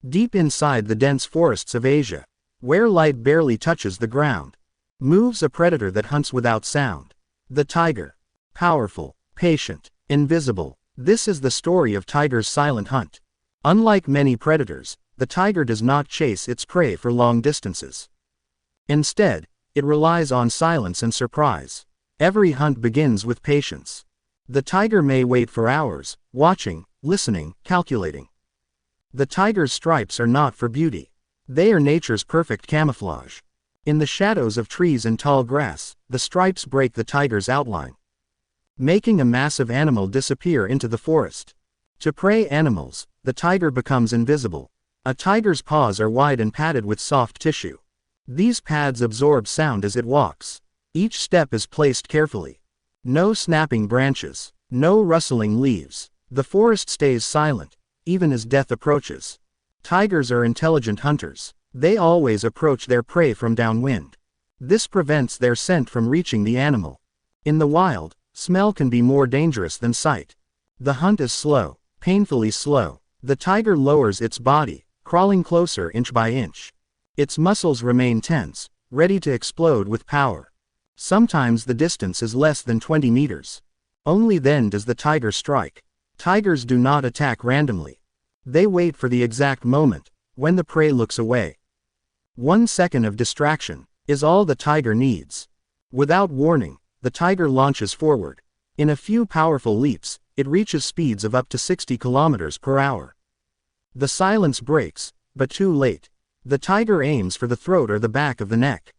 Deep inside the dense forests of Asia, where light barely touches the ground, moves a predator that hunts without sound. The tiger. Powerful, patient, invisible. This is the story of tiger's silent hunt. Unlike many predators, the tiger does not chase its prey for long distances. Instead, it relies on silence and surprise. Every hunt begins with patience. The tiger may wait for hours, watching, listening, calculating. The tiger's stripes are not for beauty. They are nature's perfect camouflage. In the shadows of trees and tall grass, the stripes break the tiger's outline, making a massive animal disappear into the forest. To prey animals, the tiger becomes invisible. A tiger's paws are wide and padded with soft tissue. These pads absorb sound as it walks. Each step is placed carefully. No snapping branches, no rustling leaves. The forest stays silent, even as death approaches. Tigers are intelligent hunters. They always approach their prey from downwind. This prevents their scent from reaching the animal. In the wild, smell can be more dangerous than sight. The hunt is slow, painfully slow. The tiger lowers its body, crawling closer inch by inch. Its muscles remain tense, ready to explode with power. Sometimes the distance is less than 20 meters. Only then does the tiger strike. Tigers do not attack randomly. They wait for the exact moment, when the prey looks away. 1 second of distraction is all the tiger needs. Without warning, the tiger launches forward. In a few powerful leaps, it reaches speeds of up to 60 kilometers per hour. The silence breaks, but too late. The tiger aims for the throat or the back of the neck.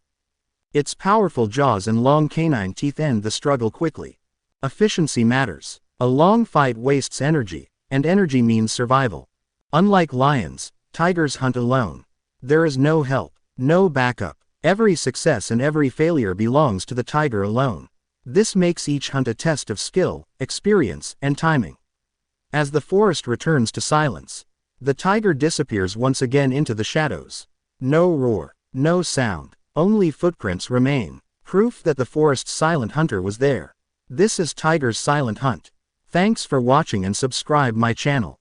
Its powerful jaws and long canine teeth end the struggle quickly. Efficiency matters. A long fight wastes energy, and energy means survival. Unlike lions, tigers hunt alone. There is no help, no backup. Every success and every failure belongs to the tiger alone. This makes each hunt a test of skill, experience, and timing. As the forest returns to silence, the tiger disappears once again into the shadows. No roar, no sound, only footprints remain, proof that the forest's silent hunter was there. This is Tiger's Silent Hunt. Thanks for watching and subscribe my channel.